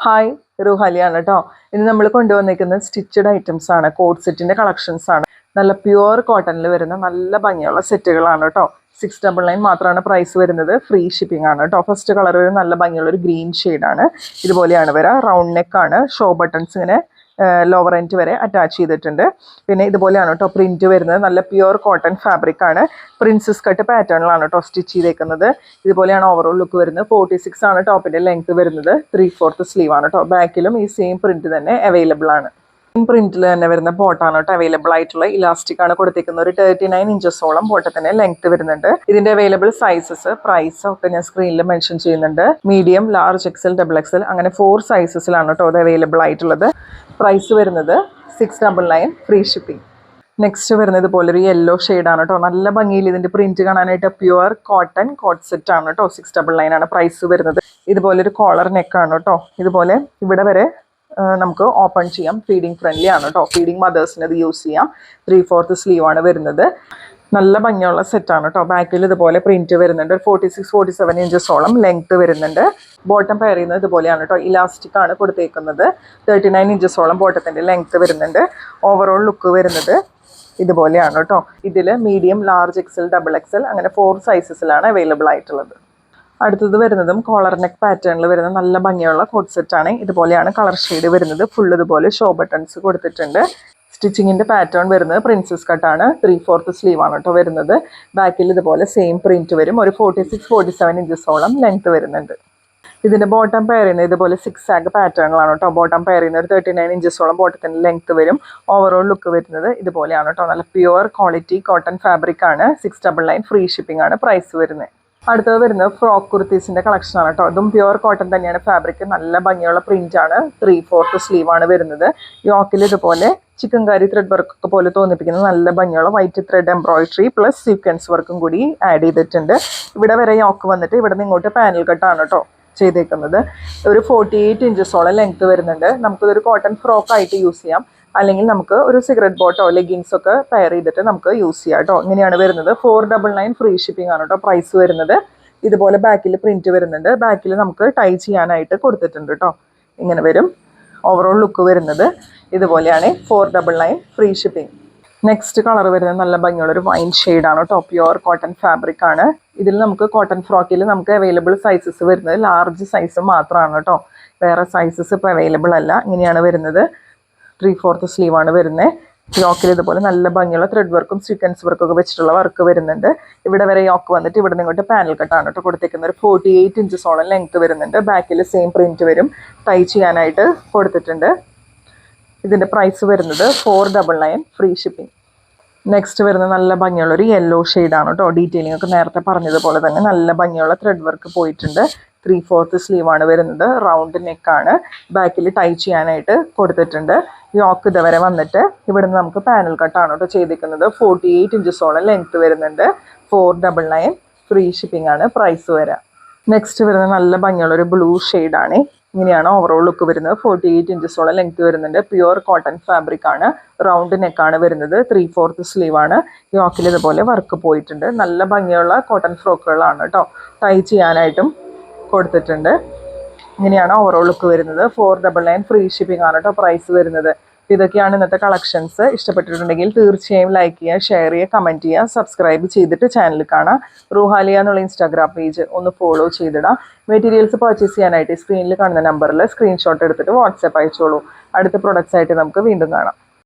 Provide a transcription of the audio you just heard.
Hi റുഹാലിയാണ് കേട്ടോ. ഇന്ന് നമ്മൾ കൊണ്ടുവന്നിരിക്കുന്നത് സ്റ്റിച്ചഡ് ഐറ്റംസ് ആണ്. കോഡ് സെറ്റിന്റെ കളക്ഷൻസ് ആണ്. നല്ല പ്യുവർ കോട്ടണിൽ വരുന്ന നല്ല ഭംഗിയുള്ള സെറ്റുകളാണ് കേട്ടോ. 699 മാത്രമാണ് പ്രൈസ് വരുന്നത്. ഫ്രീ ഷിപ്പിംഗ് ആണ് കേട്ടോ. ഫസ്റ്റ് കളർ നല്ല ഭംഗിയുള്ള ഒരു ഗ്രീൻ ഷെയ്ഡാണ്. ഇതുപോലെയാണ് വരിക. റൗണ്ട് നെക്ക് ആണ്. ഷോ ബട്ടൺസ് ഇങ്ങനെ ലോവർ എൻഡ് വരെ അറ്റാച്ച് ചെയ്തിട്ടുണ്ട്. പിന്നെ ഇതുപോലെയാണ് കേട്ടോ പ്രിന്റ് വരുന്നത്. നല്ല പ്യുവർ കോട്ടൺ ഫാബ്രിക് ആണ്. പ്രിൻസസ് കട്ട് പാറ്റേണിലാണ് കേട്ടോ സ്റ്റിച്ച് ചെയ്തേക്കുന്നത്. ഇതുപോലെയാണ് ഓവറോൾ ലുക്ക് വരുന്നത്. 46 ആണ് ടോപ്പിന്റെ ലെങ്ത് വരുന്നത്. 3/4 സ്ലീവ് ആണ് കേട്ടോ. ബാക്കിലും ഈ സെയിം പ്രിന്റ് തന്നെ അവൈലബിൾ ആണ്. പ്രിന്റിൽ തന്നെ വരുന്ന ബോട്ടാണ് കേട്ടോ അവൈലബിൾ ആയിട്ടുള്ള. ഇലാസ്റ്റിക് ആണ് കൊടുത്തിരിക്കുന്നത്. ഒരു 39 ഇഞ്ചസോളം ബോട്ടത്തിന് ലെങ്ത് വരുന്നുണ്ട്. ഇതിന്റെ അവൈലബിൾ സൈസസ് പ്രൈസ് ഒക്കെ ഞാൻ സ്ക്രീനിൽ മെൻഷൻ ചെയ്യുന്നുണ്ട്. Medium, large, XL, double XL അങ്ങനെ 4 സൈസസിലാണ് കേട്ടോ അത് അവൈലബിൾ ആയിട്ടുള്ളത്. പ്രൈസ് വരുന്നത് 699 ഫ്രീ ഷിപ്പിംഗ്. നെക്സ്റ്റ് വരുന്നത് പോലെ ഒരു യെല്ലോ ഷെയ്ഡാണ് കേട്ടോ. നല്ല ഭംഗിയിൽ ഇതിന്റെ പ്രിന്റ് കാണാനായിട്ട് പ്യുവർ കോട്ടൺ കോട്ട് സെറ്റ് ആണ് കേട്ടോ. 699 ആണ് പ്രൈസ് വരുന്നത്. ഇതുപോലെ ഒരു കോളർ നെക്കാണ് കേട്ടോ. ഇതുപോലെ ഇവിടെ വരെ നമുക്ക് ഓപ്പൺ ചെയ്യാം. ഫീഡിങ് ഫ്രണ്ട്ലി ആണ് കേട്ടോ. ഫീഡിങ് മദേഴ്സിന് ഇത് യൂസ് ചെയ്യാം. 3/4 സ്ലീവ് ആണ് വരുന്നത്. നല്ല ഭംഗിയുള്ള സെറ്റാണ് കേട്ടോ. ബാക്കിൽ ഇതുപോലെ പ്രിന്റ് വരുന്നുണ്ട്. 46-47 ഇഞ്ചസോളം ലെങ്ത് വരുന്നുണ്ട്. ബോട്ടം പെയർ ചെയ്യുന്നത് ഇതുപോലെയാണ് കേട്ടോ. ഇലാസ്റ്റിക് ആണ് കൊടുത്തേക്കുന്നത്. 39 ഇഞ്ചസോളം ബോട്ടത്തിന്റെ ലെങ്ത് വരുന്നുണ്ട്. ഓവറോൾ ലുക്ക് വരുന്നത് ഇതുപോലെയാണ് കേട്ടോ. ഇതിൽ medium, large, XL, double XL അങ്ങനെ 4 സൈസസിലാണ് അവൈലബിൾ ആയിട്ടുള്ളത്. അടുത്തത് വരുന്നതും കോളർ നെക്ക് പാറ്റേണിൽ വരുന്ന നല്ല ഭംഗിയുള്ള കോട്ട് സെറ്റ് ആണ്. ഇതുപോലെയാണ് കളർ ഷെയ്ഡ് വരുന്നത്. ഫുൾ ഇതുപോലെ ഷോ ബട്ടൺസ് കൊടുത്തിട്ടുണ്ട്. സ്റ്റിച്ചിങ്ങിന്റെ പാറ്റേൺ വരുന്നത് പ്രിൻസസ് കട്ടാണ്. 3/4 സ്ലീവ് ആണ് കേട്ടോ വരുന്നത്. ബാക്കിൽ ഇതുപോലെ സെയിം പ്രിന്റ് വരും. ഒരു 46-47 ഇഞ്ചസോളം ലെങ്ത് വരുന്നുണ്ട്. ഇതിന്റെ ബോട്ടം പെയർ ചെയ്യുന്നത് ഇതുപോലെ 6 ആഗ് പാറ്റേണിലാണ് കേട്ടോ. ബോട്ടം പെയർ ചെയ്യുന്ന ഒരു 39 ഇഞ്ചസോളം ബോട്ടത്തിന്റെ ലെങ്ത് വരും. ഓവറോൾ ലുക്ക് വരുന്നത് ഇതുപോലെയാണ് കേട്ടോ. നല്ല പ്യുവർ ക്വാളിറ്റി കോട്ടൺ ഫാബ്രിക് ആണ്. 699 ഫ്രീ ഷിപ്പിംഗ് ആണ് പ്രൈസ് വരുന്നത്. അടുത്തത് വരുന്നത് ഫ്രോക്ക് കുർത്തീസിന്റെ കളക്ഷൻ ആണ് കേട്ടോ. അതും പ്യുവർ കോട്ടൺ തന്നെയാണ് ഫാബ്രിക്. നല്ല ഭംഗിയുള്ള പ്രിന്റ് ആണ്. 3/4 സ്ലീവ് ആണ് വരുന്നത്. യോക്കിൽ ഇതുപോലെ ചിക്കൻ കാരി ത്രെഡ് വർക്ക് ഒക്കെ പോലെ തോന്നിപ്പിക്കുന്ന നല്ല ഭംഗിയുള്ള white thread embroidery plus sequence വർക്കും കൂടി ആഡ് ചെയ്തിട്ടുണ്ട്. ഇവിടെ വരെ യോക്ക് വന്നിട്ട് ഇവിടെ നിന്ന് ഇങ്ങോട്ട് പാനൽ കട്ടാണ് കേട്ടോ ചെയ്തേക്കുന്നത്. ഒരു 48 ഇഞ്ചസോളം ലെങ്ത് വരുന്നുണ്ട്. നമുക്കിതൊരു കോട്ടൺ ഫ്രോക്ക് ആയിട്ട് യൂസ് ചെയ്യാം. അല്ലെങ്കിൽ നമുക്ക് ഒരു സിഗരറ്റ് ബോട്ടോ ലെഗിൻസ് ഒക്കെ പെയർ ചെയ്തിട്ട് നമുക്ക് യൂസ് ചെയ്യാം കേട്ടോ. ഇങ്ങനെയാണ് വരുന്നത്. 499 ഫ്രീ ഷിപ്പിംഗ് ആണ് കേട്ടോ പ്രൈസ് വരുന്നത്. ഇതുപോലെ ബാക്കിൽ പ്രിന്റ് വരുന്നുണ്ട്. ബാക്കിൽ നമുക്ക് ടൈ ചെയ്യാനായിട്ട് കൊടുത്തിട്ടുണ്ട് കേട്ടോ. ഇങ്ങനെ വരും. ഓവറോൾ ലുക്ക് വരുന്നത് ഇതുപോലെയാണ്. 499 ഫ്രീ ഷിപ്പിംഗ്. നെക്സ്റ്റ് കളർ വരുന്നത് നല്ല ഭംഗിയുള്ള ഒരു വൈൻ ഷെയ്ഡാണ് കേട്ടോ. പ്യുവർ കോട്ടൺ ഫാബ്രിക് ആണ്. ഇതിൽ നമുക്ക് കോട്ടൺ ഫ്രോക്കിൽ നമുക്ക് അവൈലബിൾ സൈസസ് വരുന്നത് ലാർജ് സൈസ് മാത്രമാണ് കേട്ടോ. വേറെ സൈസസ് ഇപ്പോൾ അവൈലബിൾ അല്ല. ഇങ്ങനെയാണ് വരുന്നത്. 3/4 സ്ലീവ് ആണ് വരുന്നത്. യോക്കിൽ ഇതുപോലെ നല്ല ഭംഗിയുള്ള ത്രെഡ് വർക്കും സീക്വൻസ് വർക്കും ഒക്കെ വെച്ചിട്ടുള്ള വർക്ക് വരുന്നുണ്ട്. ഇവിടെ വരെ യോക്ക് വന്നിട്ട് ഇവിടെ നിന്ന് ഇങ്ങോട്ട് പാനൽ കട്ടാണ് കേട്ടോ കൊടുത്തേക്കുന്നത്. ഒരു 48 ഇഞ്ചസോളം ലെങ്ത് വരുന്നുണ്ട്. ബാക്കിൽ സെയിം പ്രിന്റ് വരും. ടൈ ചെയ്യാനായിട്ട് കൊടുത്തിട്ടുണ്ട്. ഇതിന്റെ പ്രൈസ് വരുന്നത് 499 ഫ്രീ ഷിപ്പിംഗ്. നെക്സ്റ്റ് വരുന്ന നല്ല ഭംഗിയുള്ള ഒരു യെല്ലോ ഷെയ്ഡാണ് കേട്ടോ. ഡീറ്റെയിലിംഗ് ഒക്കെ നേരത്തെ പറഞ്ഞതുപോലെ തന്നെ നല്ല ഭംഗിയുള്ള ത്രെഡ് വർക്ക് പോയിട്ടുണ്ട്. 3/4 സ്ലീവ് ആണ് വരുന്നത്. റൗണ്ട് നെക്കാണ്. ബാക്കിൽ ടൈ ചെയ്യാനായിട്ട് കൊടുത്തിട്ടുണ്ട്. യോക്ക് ഇതുവരെ വന്നിട്ട് ഇവിടുന്ന് നമുക്ക് പാനൽ കട്ടാണ് കേട്ടോ ചെയ്തിരിക്കുന്നത്. 48 ഇഞ്ചസോളം ലെങ്ത് വരുന്നുണ്ട്. 499 ഫ്രീ ഷിപ്പിംഗ് ആണ് പ്രൈസ് വരാം. നെക്സ്റ്റ് വരുന്ന നല്ല ഭംഗിയുള്ള ഒരു ബ്ലൂ ഷെയ്ഡാണ്. ഇങ്ങനെയാണ് ഓവറോൾ ലുക്ക് വരുന്നത്. 48 ഇഞ്ചസോളം ലെങ്ത് വരുന്നുണ്ട്. പ്യുവർ കോട്ടൺ ഫാബ്രിക് ആണ്. റൗണ്ട് നെക്കാണ് വരുന്നത്. 3/4 സ്ലീവ് ആണ്. യോക്കിൽ ഇതുപോലെ വർക്ക് പോയിട്ടുണ്ട്. നല്ല ഭംഗിയുള്ള കോട്ടൺ ഫ്രോക്കുകളാണ് കേട്ടോ. ടൈ ചെയ്യാനായിട്ടും കൊടുത്തിട്ടുണ്ട്. ഇങ്ങനെയാണ് ഓവറോൾ ലുക്ക് വരുന്നത്. 499 ഫ്രീ ഷിപ്പിംഗ് ആണ് കേട്ടോ പ്രൈസ് വരുന്നത്. ഇതൊക്കെയാണ് ഇന്നത്തെ കളക്ഷൻസ്. ഇഷ്ടപ്പെട്ടിട്ടുണ്ടെങ്കിൽ തീർച്ചയായും ലൈക്ക് ചെയ്യുക, ഷെയർ ചെയ്യുക, കമൻറ്റ് ചെയ്യുക, സബ്സ്ക്രൈബ് ചെയ്തിട്ട് ചാനൽ കാണാം. റുഹാലിയ എന്നുള്ള ഇൻസ്റ്റാഗ്രാം പേജ് ഒന്ന് ഫോളോ ചെയ്തിടാം. മെറ്റീരിയൽസ് പർച്ചേസ് ചെയ്യാനായിട്ട് സ്ക്രീനിൽ കാണുന്ന നമ്പറിൽ സ്ക്രീൻഷോട്ട് എടുത്തിട്ട് വാട്സാപ്പ് അയച്ചോളൂ. അടുത്ത പ്രൊഡക്ട്സ് ആയിട്ട് നമുക്ക് വീണ്ടും കാണാം.